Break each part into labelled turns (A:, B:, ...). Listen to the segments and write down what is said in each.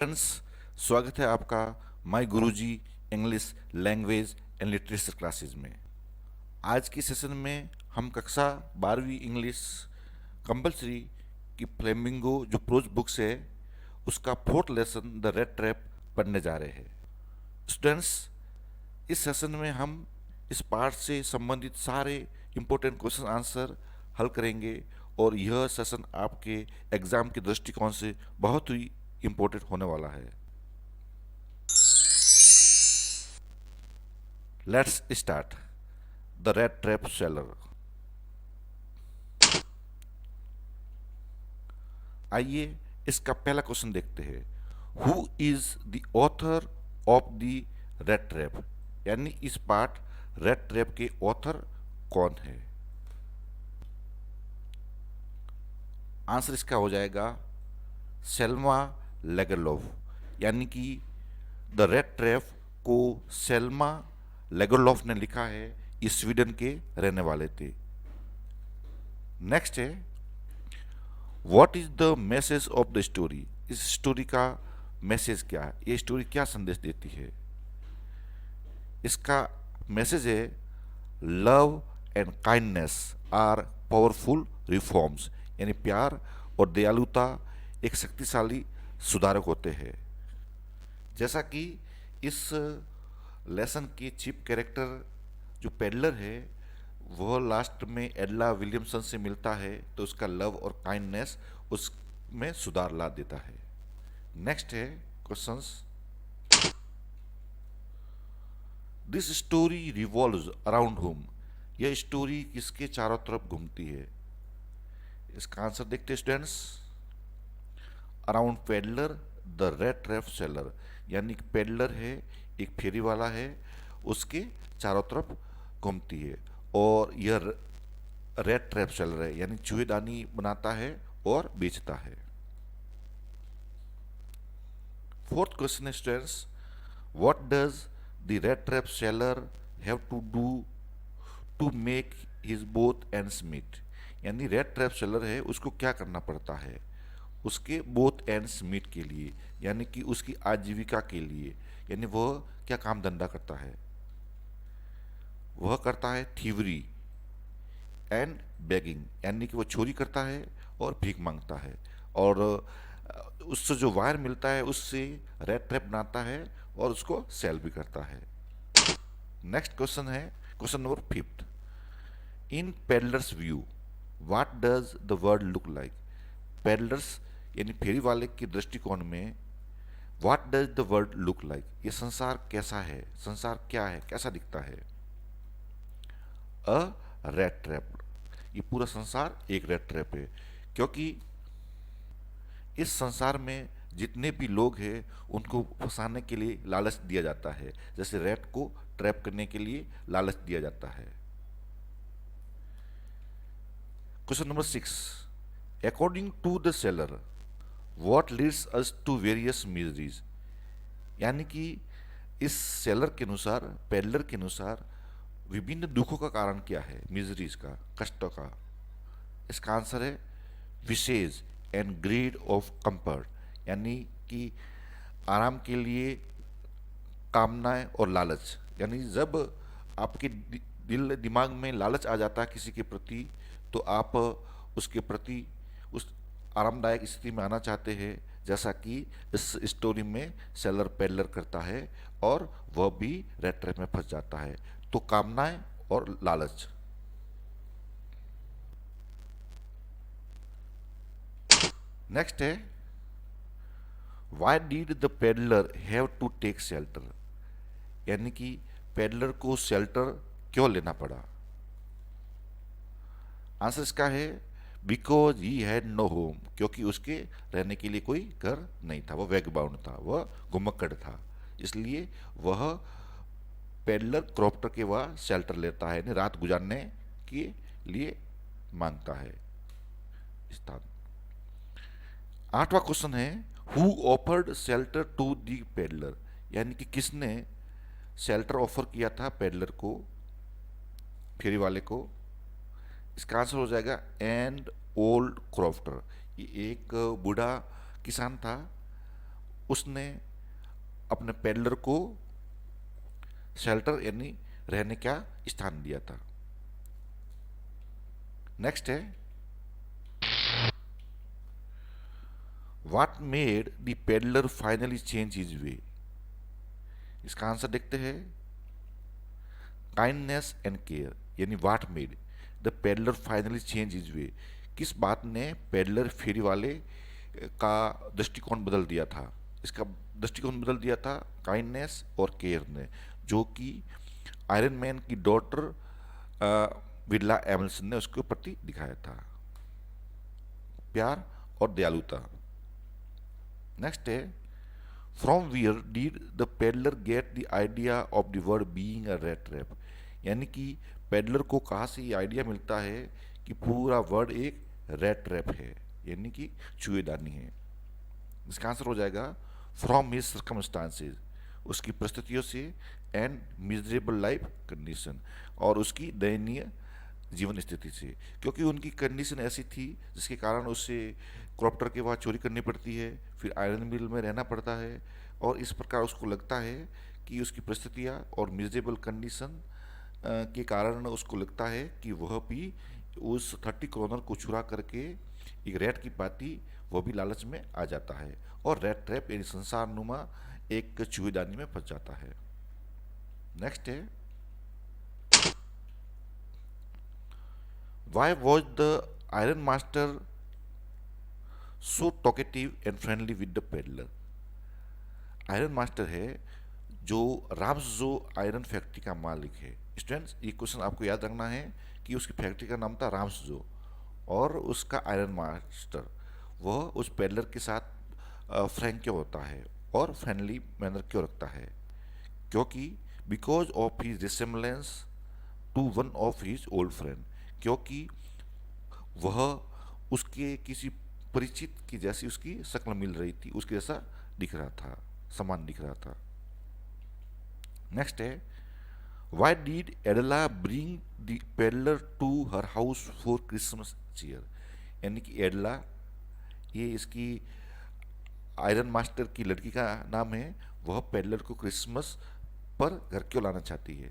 A: Friends, स्वागत है आपका my Guruji English language and literature classes में। आज की सेशन में हम कक्षा 12वीं इंग्लिश कंपलसरी की फ्लेमिंगो जो प्रोज बुक्स है उसका fourth lesson the rat trap पढ़ने जा रहे हैं। स्टूडेंट्स, इस सेशन में हम इस पार्ट से संबंधित सारे इम्पोर्टेंट क्वेश्चन आंसर हल करेंगे और यह सेशन आपके एग्जाम के दृष्टिकोण से बहुत ही इम्पोर्टेंट होने वाला है। Let's start the rat trap seller. आइए इसका पहला क्वेश्चन देखते हैं। Who is the author of the rat trap, यानी इस पार्ट रेड ट्रैप के ऑथर कौन है। आंसर इसका हो जाएगा सेल्मा लेगरलोफ, यानी कि द रेड ट्रैप को सेल्मा लेगरलोफ ने लिखा है। ये स्वीडन के रहने वाले थे। नेक्स्ट है what is the message of the story. इस स्टोरी का मैसेज क्या है, ये स्टोरी क्या संदेश देती है। इसका मैसेज है love and kindness are powerful reforms, यानी प्यार और दयालुता एक शक्तिशाली सुधारक होते हैं। जैसा कि इस लेसन के चीफ कैरेक्टर जो पेडलर है वह लास्ट में एडला विलियमसन से मिलता है, तो उसका लव और काइंडनेस उसमें सुधार ला देता है। नेक्स्ट है questions. This story revolves around home, यह स्टोरी किसके चारों तरफ घूमती है। इसका आंसर देखते हैं students. Around peddler the rat trap seller, यानी पेडलर है एक फेरी वाला है, उसके चारों तरफ घूमती है और यह रेड ट्रैप सेलर है, यानी चूहेदानी बनाता है और बेचता है। फोर्थ क्वेश्चन है students, what does the rat trap seller have to do to make his both ends meet, यानी रेड ट्रैप सेलर है उसको क्या करना पड़ता है उसके बोथ एंड्स मीट के लिए, यानी कि उसकी आजीविका के लिए। यानी वह क्या काम धंधा करता है, वह करता है थीवरी एंड बेगिंग, यानी कि वो चोरी करता है और भीख मांगता है और उससे जो वायर मिलता है उससे रेड ट्रैप बनाता है और उसको सेल भी करता है। नेक्स्ट क्वेश्चन है question number 5। In peddlers view what does the world look like, peddlers यानी फेरी वाले के दृष्टिकोण में what does the world look like, ये संसार कैसा है, संसार क्या है, कैसा दिखता है। अ रेड ट्रैप, ये पूरा संसार एक रेड ट्रैप है, क्योंकि इस संसार में जितने भी लोग हैं उनको फंसाने के लिए लालच दिया जाता है, जैसे रेड को ट्रैप करने के लिए लालच दिया जाता है। Question number 6, according to the seller what leads us to various miseries, यानी कि इस सेलर के अनुसार पेडलर के अनुसार विभिन्न दुखों का कारण क्या है, मिजरीज का, कष्टों का। इसका आंसर है विशेष एंड ग्रीड ऑफ कंफर्ट, यानी कि आराम के लिए कामनाएं और लालच, यानी जब आपके दिल दिमाग में लालच आ जाता है किसी के प्रति तो आप उसके प्रति उस आरामदायक स्थिति में आना चाहते हैं, जैसा कि इस स्टोरी में सेलर पेडलर करता है और वह भी रेड ट्रैप में फंस जाता है। तो कामनाएं और लालच। नेक्स्ट है why did the peddler have to take shelter, यानी कि पेडलर को शेल्टर क्यों लेना पड़ा। आंसर इसका है because he had no home, क्योंकि उसके रहने के लिए कोई घर नहीं था, वह वैगबाउंड था, वह घुमक्कड़ था, इसलिए वह पेडलर क्रॉप्टर के वह शेल्टर लेता है, यानी रात गुजारने के लिए मांगता है स्थान। आठवां क्वेश्चन है who offered shelter to the peddler, यानी कि किसने शेल्टर ऑफर किया था पेडलर को, फेरी वाले को। इसका आंसर हो जाएगा एंड ओल्ड क्रॉफ्टर, ये एक बूढ़ा किसान था, उसने अपने पेडलर को शेल्टर यानी रहने का स्थान दिया था। नेक्स्ट है, what made the peddler finally change his way. इसका आंसर देखते हैं, काइंडनेस एंड केयर, यानी what made the peddler finally change his way. किस बात ने पेडलर फेरी वाले का दृष्टिकोण बदल दिया था। इसका दृष्टिकोण बदल दिया था काइंडनेस और केयर ने, जो कि आयरन मैन की डॉटर विरला एमल्सन ने उसके प्रति दिखाया था, प्यार और दयालुता। नेक्स्ट है, from where did the peddler get the idea of the word being a rat trap. यानी कि पेडलर को कहाँ से ये आइडिया मिलता है कि पूरा वर्ड एक रेट ट्रैप है, यानी कि चूहेदानी है। इसका आंसर हो जाएगा फ्रॉम हिज सर्कमस्टांसेस, उसकी परिस्थितियों से, एंड मिजरेबल लाइफ कंडीशन, और उसकी दयनीय जीवन स्थिति से। क्योंकि उनकी कंडीशन ऐसी थी जिसके कारण उसे क्रॉप्टर के बाद चोरी करनी पड़ती है, फिर आयरन मिल में रहना पड़ता है, और इस प्रकार उसको लगता है कि उसकी परिस्थितियाँ और मिजरेबल कंडीशन के कारण उसको लगता है कि वह भी उस 30 करोनर को चुरा करके एक रेट की पाती वह भी लालच में आ जाता है, और रेट ट्रैप यानी संसार नुमा एक चूहेदानी में फंस जाता है। नेक्स्ट है, why was the iron master so talkative and friendly with the peddler. Iron master है जो राम्सजो आयरन फैक्ट्री का मालिक है। स्टूडेंट्स, ये क्वेश्चन आपको याद रखना है कि उसकी फैक्ट्री का नाम था राम्सजो, और उसका आयरन मास्टर वह उस पेडलर के साथ फ्रैंक क्यों होता है और फ्रेंडली मैनर क्यों रखता है, क्योंकि because of his resemblance to one of his old friend, क्योंकि वह उसके किसी परिचित की जैसी उसकी शक्ल मिल रही थी, उसके जैसा दिख रहा था, समान दिख रहा था। नेक्स्ट है, why did Edla bring the peddler to her house for Christmas cheer. यानी कि एडला, ये इसकी आयरन मास्टर की लड़की का नाम है, वह पेडलर को क्रिसमस पर घर क्यों लाना चाहती है।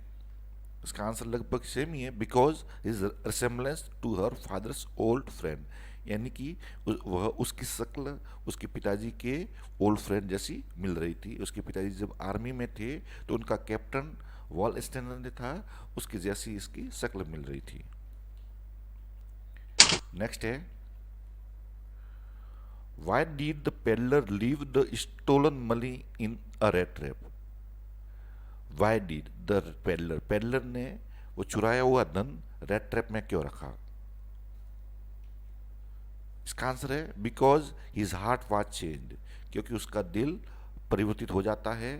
A: इसका आंसर लगभग सेम ही है, because his resemblance to her father's old friend, यानी कि वह उसकी शक्ल उसके पिताजी के ओल्ड फ्रेंड जैसी मिल रही थी। उसके पिताजी जब आर्मी में थे तो उनका कैप्टन वॉल स्टैंडर था, उसकी जैसी इसकी शक्ल मिल रही थी। नेक्स्ट है, why did the peddler leave the stolen money in a rat trap. Why did the peddler, peddler ने वो चुराया हुआ धन रेट ट्रैप में क्यों रखा। इसका आंसर है, because his heart was changed, क्योंकि उसका दिल परिवर्तित हो जाता है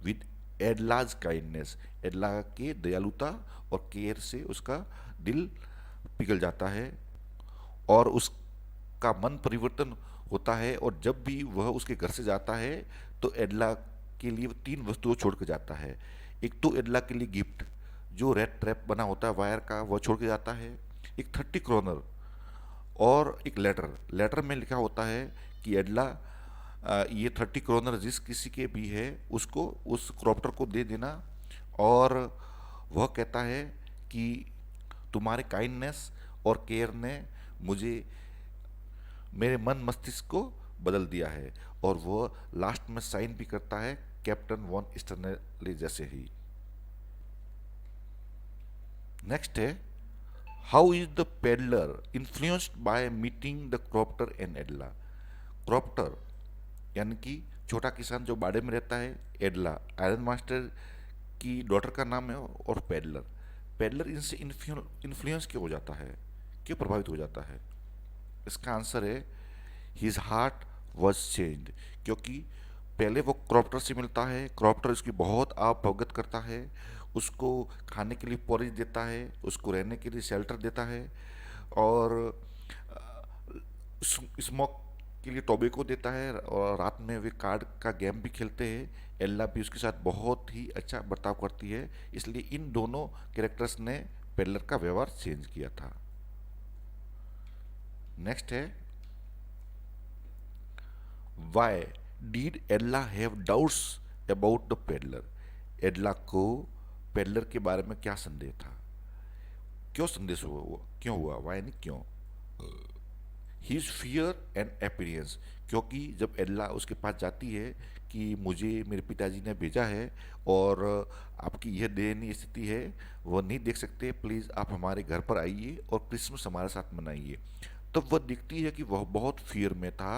A: विद एडलाज काइंडनेस, एडला के दयालुता और केयर से उसका दिल पिघल जाता है, और उसका मन परिवर्तन होता है, और जब भी वह उसके घर से जाता है तो एडला के लिए 3 वस्तुओं छोड़ के जाता है। एक तो एडला के लिए गिफ्ट जो रेड ट्रैप बना होता है वायर का, वह छोड़ के जाता है, एक 30 क्रोनर, और एक लेटर। लेटर में लिखा होता है कि एडला ये 30 क्रोनर जिस किसी के भी है उसको उस क्रॉप्टर को दे देना, और वह कहता है कि तुम्हारे काइंडनेस और केयर ने मुझे मेरे मन मस्तिष्क को बदल दिया है, और वह लास्ट में साइन भी करता है कैप्टन वॉन स्टर्नली जैसे ही। नेक्स्ट है, how is the peddler influenced by meeting the क्रॉप्टर and एडला। क्रॉप्टर यानी कि छोटा किसान जो बाड़े में रहता है, एडला आयरन मास्टर की डॉटर का नाम है, और पेडलर, पेडलर इनसे इन्फ्लुएंस क्यों हो जाता है, क्यों प्रभावित हो जाता है। इसका आंसर है, हिज हार्ट वॉज चेंज्ड, क्योंकि पहले वो क्रॉप्टर से मिलता है, क्रॉप्टर उसकी बहुत आप अवगत करता है, उसको खाने के लिए पॉरेज देता है, उसको रहने के लिए शेल्टर देता है, और स्मोक के लिए टोबैको देता है, और रात में वे कार्ड का गेम भी खेलते हैं। एल्ला भी उसके साथ बहुत ही अच्छा बर्ताव करती है, इसलिए इन दोनों कैरेक्टर्स ने पेडलर का व्यवहार चेंज किया था। नेक्स्ट है, why did Edla have doubts about the peddler? Edla को पेडलर के बारे में क्या संदेह था? क्यों संदेश हुआ, क्यों हुआ, वाई नहीं क्यों? हीज फियर एंड अपीयरेंस, क्योंकि जब एल्ला उसके पास जाती है कि मुझे मेरे पिताजी ने भेजा है और आपकी यह दयनीय स्थिति है, वह नहीं देख सकते, प्लीज़ आप हमारे घर पर आइए और क्रिसमस हमारे साथ मनाइए। तब वह दिखती है कि वह बहुत फियर में था,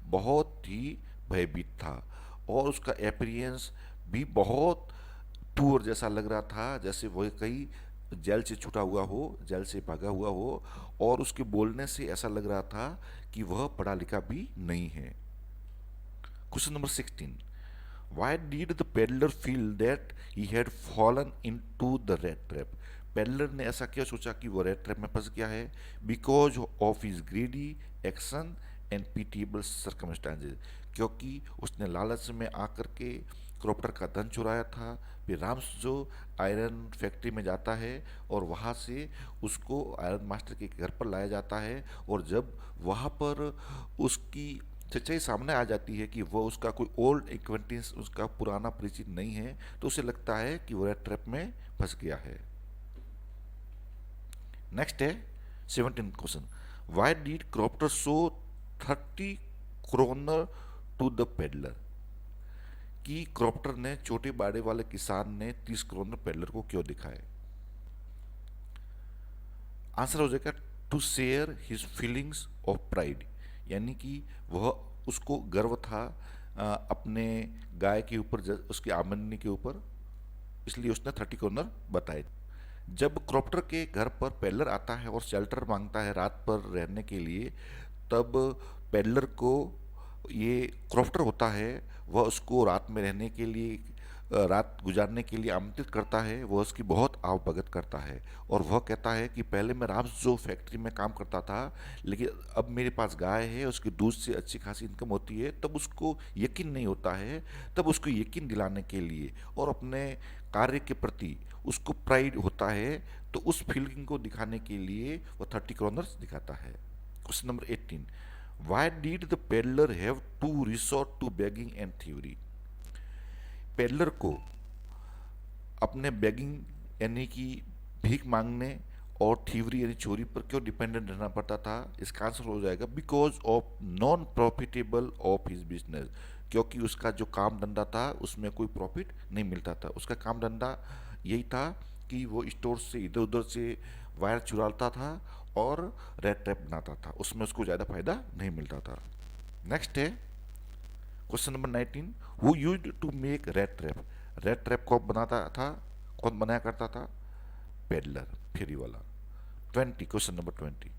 A: बहुत ही भयभीत था, और उसका अपीयरेंस भी बहुत टूर जैसा लग रहा था, जैसे वह कहीं जेल से छूटा हुआ हो, जेल से भागा हुआ हो, और उसके बोलने से ऐसा लग रहा था कि वह पढ़ा लिखा भी नहीं है। Question number 16, why did the peddler feel that he had fallen into the rat trap? Peddler ने ऐसा क्यों सोचा कि वो रेड ट्रैप में फंस गया है? Because of his greedy action and pitiable circumstances, क्योंकि उसने लालच में आकर के क्रॉप्टर का धन चुराया था। फिर राम्स जो आयरन फैक्ट्री में जाता है और वहाँ से उसको आयरन मास्टर के घर पर लाया जाता है, और जब वहाँ पर उसकी सच्चाई सामने आ जाती है कि वह उसका कोई ओल्ड एक्वेंटेंस, उसका पुराना परिचित नहीं है, तो उसे लगता है कि वह ट्रैप में फंस गया है। नेक्स्ट है 17 question, why did crofter show 30 kroner to the peddler? कि क्रॉप्टर ने छोटे बाड़े वाले किसान ने 30 क्रोनर पेडलर को क्यों दिखाए? आंसर हो जाएगा to share his feelings of pride, यानी कि वह उसको गर्व था अपने गाय के ऊपर, उसकी आमदनी के ऊपर, इसलिए उसने 30 क्रोनर बताए। जब क्रॉप्टर के घर पर पेडलर आता है और शेल्टर मांगता है रात पर रहने के लिए, तब पेडलर को ये क्रॉफ्टर होता है, वह उसको रात में रहने के लिए, रात गुजारने के लिए आमंत्रित करता है। वह उसकी बहुत आवभगत करता है और वह कहता है कि पहले मैं राम्स जो फैक्ट्री में काम करता था, लेकिन अब मेरे पास गाय है, उसके दूध से अच्छी खासी इनकम होती है। तब उसको यकीन नहीं होता है, तब उसको यकीन दिलाने के लिए और अपने कार्य के प्रति उसको प्राइड होता है, तो उस फीलिंग को दिखाने के लिए वह 30 क्रोनर्स दिखाता है। Question number 18, why did the peddler have to resort to begging and thievery? पेडलर को अपने बेगिंग यानी कि भीख मांगने और थीवरी यानी चोरी पर क्यों डिपेंडेंट रहना पड़ता था? इसका आंसर हो जाएगा because of non profitable of his business, क्योंकि उसका जो काम धंधा था उसमें कोई प्रॉफिट नहीं मिलता था। उसका काम धंधा यही था कि वो स्टोर से इधर उधर से वायर चुराता था और रेड ट्रैप बनाता था, उसमें उसको ज़्यादा फायदा नहीं मिलता था। नेक्स्ट है question number 19, who used to make rat trap? Rat trap कौन बनाता था, कौन बनाया करता था? पेडलर, फेरी वाला। 20, question number 20,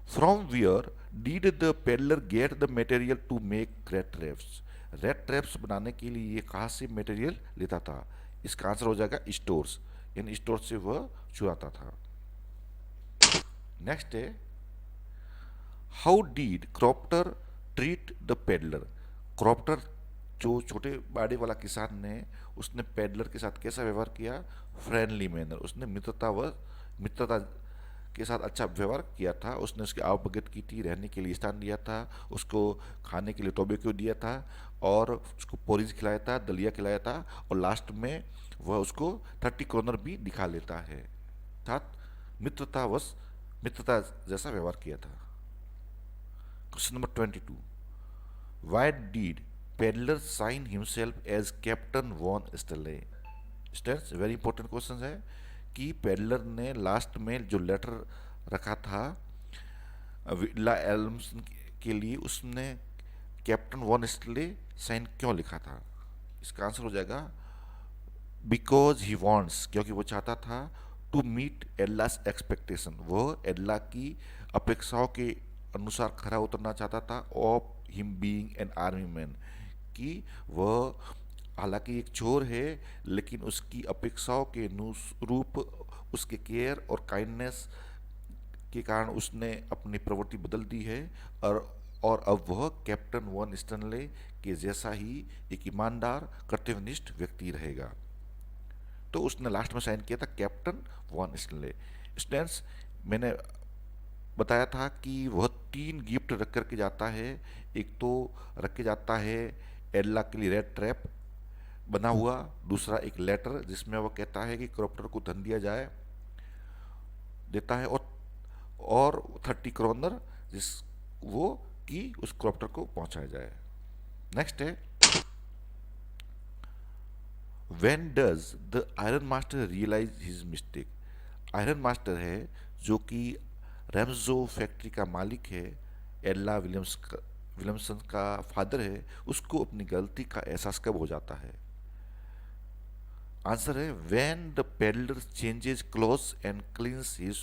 A: from where did the peddler get the material to make rat traps? Rat traps बनाने के लिए ये कहाँ से मटेरियल लेता था? इसका आंसर हो जाएगा स्टोर्स, इन स्टोर से वह चुराता था। नेक्स्ट है how did crofter treat the peddler? Crofter जो छोटे बाड़े वाला किसान ने, उसने पेडलर के साथ कैसा व्यवहार किया? फ्रेंडली मैनर, उसने मित्रता के साथ अच्छा व्यवहार किया था। उसने उसकी आवभगत की थी, रहने के लिए स्थान दिया था, उसको खाने के लिए टोबैको दिया था, और उसको पोरिज खिलाया था, दलिया खिलाया था, और लास्ट में वह उसको 30 कॉर्नर भी दिखा लेता है। अर्थात मित्रता जैसा व्यवहार किया था। Question number 22, why did peddler sign himself as Captain von Stahle? That's very important question है कि पेडलर ने लास्ट में जो लेटर रखा था विला एल्म्स के लिए, उसने कैप्टन वॉन स्टेले साइन क्यों लिखा था? इसका आंसर हो जाएगा बिकॉज ही वॉन्ट्स, क्योंकि वो चाहता था टू मीट एल्लास एक्सपेक्टेशन, वो एल्ला की अपेक्षाओं के अनुसार खरा उतरना चाहता था, of him being an army man, कि वह हालांकि एक चोर है, लेकिन उसकी अपेक्षाओं के अनुरूप उसके केयर और काइंडनेस के कारण उसने अपनी प्रवृत्ति बदल दी है, और अब वह कैप्टन वॉन स्टनले के जैसा ही एक ईमानदार कर्तव्यनिष्ठ व्यक्ति रहेगा। तो उसने लास्ट में साइन किया था कैप्टन वॉन स्टनले। स्टैंस मैंने बताया था कि वह 3 गिफ्ट रख करके जाता है। एक तो रख के जाता है एडला के लिए रेड ट्रैप बना हुआ, दूसरा एक लेटर जिसमें वो कहता है कि क्रॉप्टर को धन दिया जाए, देता है, और 30 क्रोनर जिस वो कि उस क्रॉप्टर को पहुंचाया जाए। नेक्स्ट है, when does the iron master realise his mistake. Iron master है जो कि रेमजो फैक्ट्री का मालिक है, एल्ला विलियमसन का फादर है, उसको अपनी गलती का एहसास कब हो जाता है? आंसर है when the peddler changes clothes and क्लींस his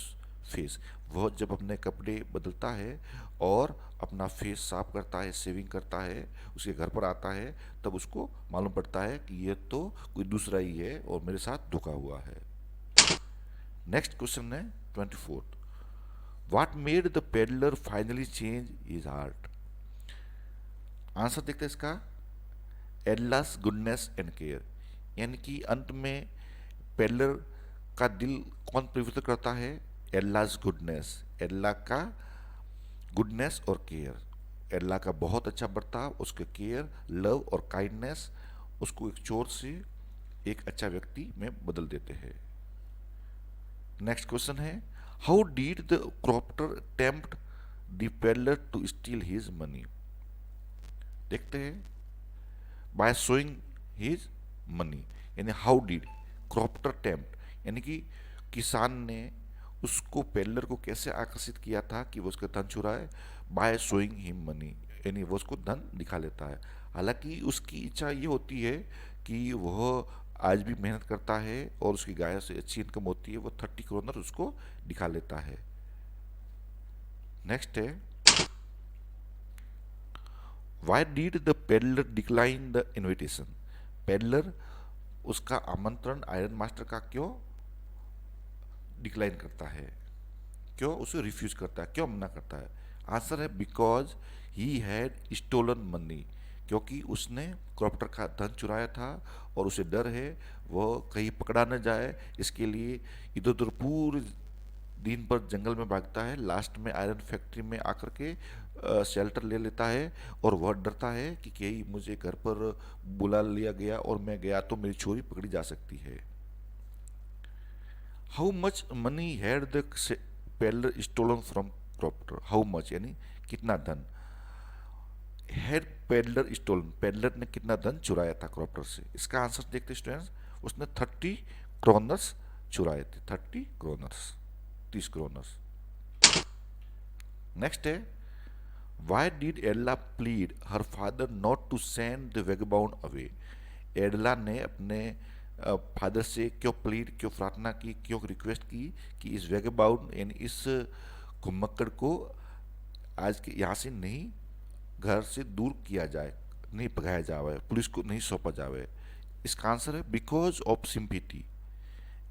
A: face. वह जब अपने कपड़े बदलता है और अपना फेस साफ करता है, सेविंग करता है, उसके घर पर आता है, तब उसको मालूम पड़ता है कि यह तो कोई दूसरा ही है और मेरे साथ धोखा हुआ है। नेक्स्ट क्वेश्चन है 24। What made the peddler finally change his heart. Answer देखते हैं इसका, एडलास गुडनेस एंड केयर। यानी कि अंत में पेडलर का दिल कौन पवित्र करता है? एडलास गुडनेस, एडला का गुडनेस और केयर, एडला का बहुत अच्छा बर्ताव, उसके केयर, लव और काइंडनेस उसको एक चोर से एक अच्छा व्यक्ति में बदल देते हैं। नेक्स्ट क्वेश्चन है, how did the crofter tempt the peddler to steal his money. देखते हैं, बाय शोइंग हिज मनी, यानी हाउ डिड क्रॉप्टर टेम्प्ट, यानी कि किसान ने उसको पेडलर को कैसे आकर्षित किया था कि वो उसका धन चुराए? बाय शोइंग हिम मनी, यानी वो उसको धन दिखा लेता है। हालांकि उसकी इच्छा ये होती है कि वह आज भी मेहनत करता है और उसकी गाय से अच्छी इनकम होती है, वो 30 क्रोनर उसको दिखा लेता है। नेक्स्ट है, why did the peddler decline the invitation. Peddler उसका आमंत्रण आयरन मास्टर का क्यों डिक्लाइन करता है, क्यों उसे रिफ्यूज करता है, क्यों मना करता है? आंसर है because he had stolen money, क्योंकि उसने क्रॉप्टर का धन चुराया था और उसे डर है वह कहीं पकड़ा न जाए, इसके लिए इधर उधर पूरे दिन भर जंगल में भागता है। लास्ट में आयरन फैक्ट्री में आकर के शेल्टर ले लेता है और वह डरता है कि कहीं मुझे घर पर बुला लिया गया और मैं गया तो मेरी चोरी पकड़ी जा सकती है। How much money had the peddler stolen from crofter. How much यानी कितना धन, हैड पेडलर स्टोलन, पेडलर ने कितना धन चुराया था क्रॉप्टर से? इसका आंसर देखते स्टूडेंट्स, उसने 30 क्रोनर्स चुराए थे, 30 क्रोनर्स, 30 क्रोनर्स। नेक्स्ट है, why did Edla plead her father not to send the vagabond away. Edla ने अपने फादर से क्यों प्लीड, क्यों प्रार्थना की, क्यों रिक्वेस्ट की कि इस वेगबाउंड यानी इस घुमक्कड़ को आज के यहाँ से नहीं, घर से दूर किया जाए, नहीं भगाया जाए, पुलिस को नहीं सौंपा जाए? इसका आंसर है because of sympathy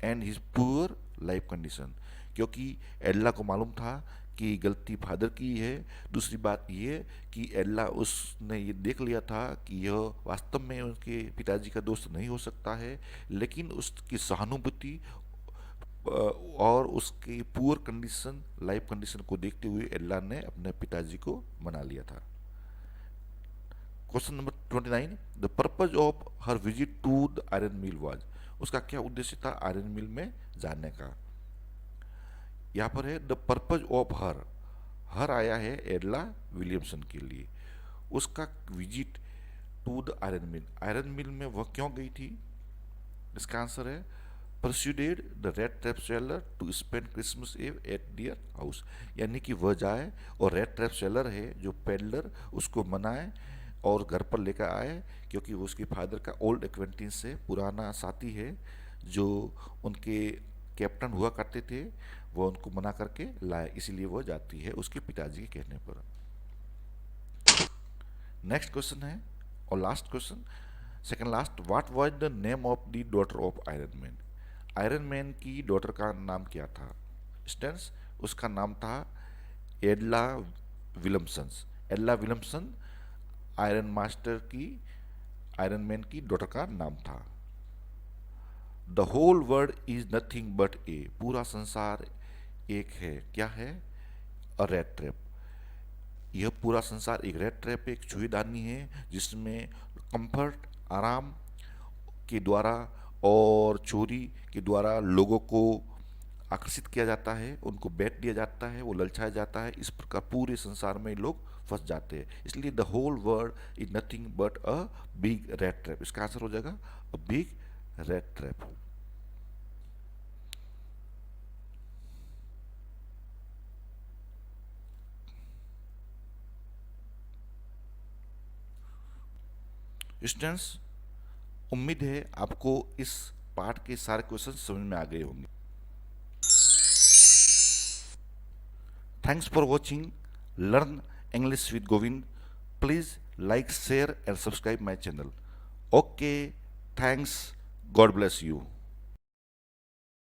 A: and his poor life condition, क्योंकि एडला को मालूम था कि गलती फादर की है। दूसरी बात ये कि एडला उसने ये देख लिया था कि यह वास्तव में उनके पिताजी का दोस्त नहीं हो सकता है, लेकिन उसकी सहानुभूति और उसकी पुअर कंडीशन, लाइफ कंडीशन को देखते हुए एडला ने अपने पिताजी को मना लिया था। Question number 29, the purpose of her visit to the iron mill was. उसका क्या उद्देश्य था आयरन मिल में जाने का? यहाँ पर है the purpose of her, her आया है एडला विलियमसन के लिए। उसका visit to the iron mill, iron mill में वह क्यों गई थी? इसका आंसर है persuaded the rat trap seller to spend Christmas eve at their house, यानी कि वह जाए और रेड ट्रैप सेलर है जो पेडलर उसको मनाए और घर पर लेकर आए, क्योंकि वो उसके फादर का ओल्ड एक्वेंटेंस से पुराना साथी है जो उनके कैप्टन हुआ करते थे, वो उनको मना करके लाए, इसीलिए वो जाती है उसके पिताजी के कहने पर। नेक्स्ट क्वेश्चन है और last question, second last, what was the name of the daughter of iron man. Iron man की डॉटर का नाम क्या था? स्टूडेंट्स, उसका नाम था Edla Williamson. Edla Williamson iron master की, आयरन मैन की डॉटर का नाम था। The whole world is nothing but a, पूरा संसार एक है, क्या है? A rat trap. यह पूरा संसार एक रेड ट्रैप, एक छुईदानी है जिसमें कंफर्ट, आराम के द्वारा और चोरी के द्वारा लोगों को आकर्षित किया जाता है, उनको बैठ दिया जाता है, वो ललचाया जाता है। इस प्रकार पूरे संसार में लोग फंस जाते हैं। इसलिए the whole world is nothing but a big rat trap. इसका आंसर हो जाएगा a big rat trap. Students, उम्मीद है आपको इस पार्ट के सारे क्वेश्चन समझ में आ गए होंगे। Thanks for watching learn English with Govind. Please like, share and subscribe my channel. Okay, thanks, God bless you.